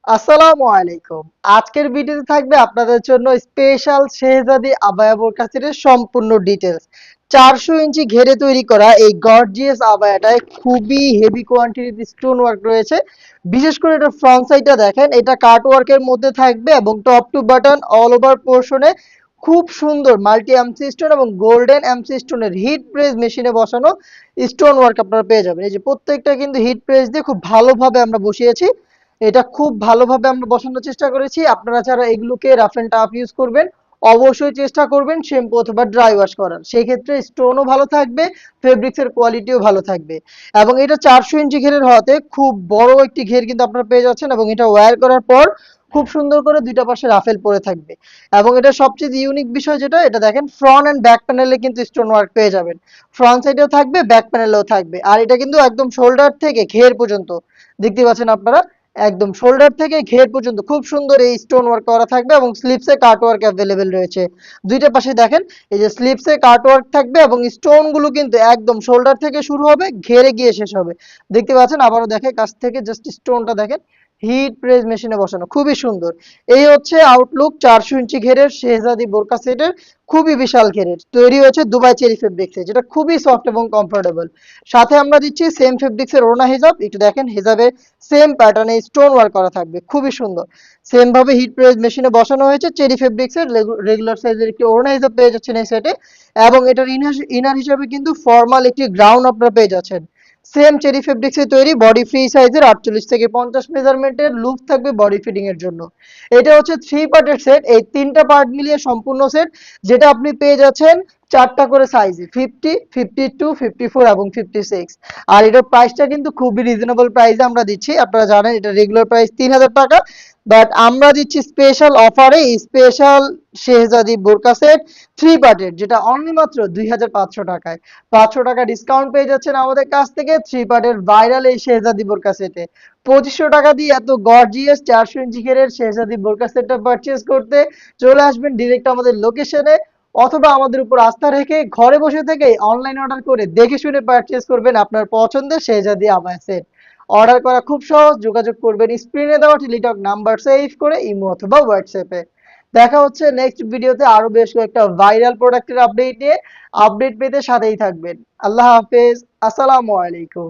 আসসালামু আলাইকুম। আজকের ভিডিওতে থাকবে আপনাদের জন্য স্পেশাল শেহজাদি আবায়া বোরকা সেটের সম্পূর্ণ ডিটেলস। 400 ইঞ্চি ঘেরে তৈরি করা এই গর্জিয়াস আবায়াটায় খুবই হেভি কোয়ান্টিটিতে স্টোন ওয়ার্ক রয়েছে। বিশেষ করে এটা ফ্রন্ট সাইডটা দেখেন, এটা কাট ওয়ার্কের মধ্যে থাকবে এবং top to button all over পোর্শনে খুব সুন্দর মাল্টি এমসি স্টোন এবং গোল্ডেন এমসি স্টোনের হিট প্রেস মেশিনে বসানো স্টোন ওয়ার্ক আপনারা পেয়ে যাবেন। এই যে প্রত্যেকটা কিন্তু হিট প্রেস দিয়ে খুব ভালোভাবে আমরা বসিয়েছি। এটা খুব ভালোভাবে আমরা বসানোর চেষ্টা করেছি। আপনারা যারা এগুলোকে রাফ এন্ড টাফ ইউজ করবেন, অবশ্যই চেষ্টা করবেন শ্যাম্পু অথবা ড্রাই ওয়াশ করার। সেই ক্ষেত্রে স্টোনও ভালো থাকবে, ফেব্রিক্স এর কোয়ালিটিও ভালো থাকবে। এবং এটা 400 ইঞ্চি ঘেরের হওয়াতে খুব বড় একটি ঘের কিন্তু আপনারা পেয়ে যাচ্ছেন এবং এটা ওয়্যার করার পর খুব সুন্দর করে দুইটা পাশে রাফেল পরে থাকবে। এবং এটা সবচেয়ে ইউনিক বিষয় যেটা, এটা দেখেন ফ্রন্ট এন্ড ব্যাক প্যানেলে কিন্তু স্টোন ওয়ার্ক পেয়ে যাবেন। ফ্রন্ট সাইডেও থাকবে, ব্যাক প্যানেলেও থাকবে। আর এটা কিন্তু একদম শোল্ডার থেকে ঘের পর্যন্ত দেখতে পাচ্ছেন আপনারা, একদম শোল্ডার থেকে ঘের পর্যন্ত খুব সুন্দর এই স্টোন ওয়ার্ক করা থাকবে এবং স্লিপসে কাট ওয়ার্ক অ্যাভেলেবেল রয়েছে। দুইটা পাশে দেখেন, এই যে স্লিপসে কাট ওয়ার্ক থাকবে এবং স্টোন গুলো কিন্তু একদম শোল্ডার থেকে শুরু হবে, ঘেরে গিয়ে শেষ হবে। দেখতে পাচ্ছেন, আবারও দেখে কাছ থেকে জাস্ট স্টোনটা দেখেন, হিট প্রেস মেশিনে বসানো, খুবই সুন্দর। এই হচ্ছে আউটলুক 400 ইঞ্চি ঘেরের শেহজাদি বোরকা সেটের। খুবই বিশাল ঘেরের, তৈরি হয়েছে দুবাই চেরি ফেব্রিক্সে, যেটা খুবই সফট এবং কমফোর্টেবল। সাথে আমরা দিচ্ছি সেম ফেব্রিক্সের ওড়না হিজাব। একটু দেখেন, হিজাবে সেম প্যাটার্নে স্টোন ওয়ার্ক করা থাকবে, খুবই সুন্দর। সেম ভাবে হিট প্রেস মেশিনে বসানো হয়েছে চেরি ফেব্রিক্সের রেগুলার সাইজের একটি ওড়না হিসাব পেয়ে যাচ্ছেন এই সেটে। এবং এটার ইনার হিসাবে কিন্তু ফর্মাল একটি গ্রাউন্ড আপনারা পেয়ে যাচ্ছেন। সেম চেরি ফেব্রিক্সে তৈরি, বডি ফ্রি সাইজের 48 থেকে 50 মেজারমেন্টের লুপ থাকবে বডি ফিটিং এর জন্য। এটা হচ্ছে 3 পার্টের সেট, এই 3টা পার্ট মিলিয়ে সম্পূর্ণ সেট, যেটা আপনি পেয়ে যাচ্ছেন 4টা করে সাইজে, 50, 52, 54 এবং 56। আর এটার প্রাইসটা কিন্তু খুবই রিজনেবল প্রাইসে আমরা দিচ্ছি। আপনারা জানেন এটা রেগুলার প্রাইস 3000 টাকা, বাট আমরা দিচ্ছি স্পেশাল অফারে স্পেশাল শেহজাদি বোরকা সেট 3 পার্টের, যেটা অনলি মাত্র 2500 টাকায়। 500 টাকা ডিসকাউন্ট পেয়ে যাচ্ছেন আমাদের কাছ থেকে 3 পার্টের ভাইরাল এই শেহজাদি বোরকা সেটে। 2500 টাকা দিয়ে এত গর্জিয়াস 400 ইঞ্চি ঘেরের শেহজাদি বোরকা সেটটা পারচেজ করতে চলে আসবেন ডিরেক্ট আমাদের লোকেশনে, অথবা আমাদের উপর আস্থা রেখে ঘরে বসে থেকে অনলাইন অর্ডার করে দেখে শুনে পারচেজ করবেন আপনার পছন্দের শেহজাদি আবায়া সেট। অর্ডার করা খুব সহজ, যোগাযোগ করবেন স্ক্রিনে দেওয়া টেলিটক নাম্বার সেভ করে ইমো অথবা হোয়াটসঅ্যাপে। দেখা হচ্ছে নেক্সট ভিডিওতে আরো বেশ কয়েকটা ভাইরাল প্রোডাক্টের আপডেট নিয়ে। আপডেট পেতে সাথেই থাকবেন। আল্লাহ হাফেজ, আসসালামু আলাইকুম।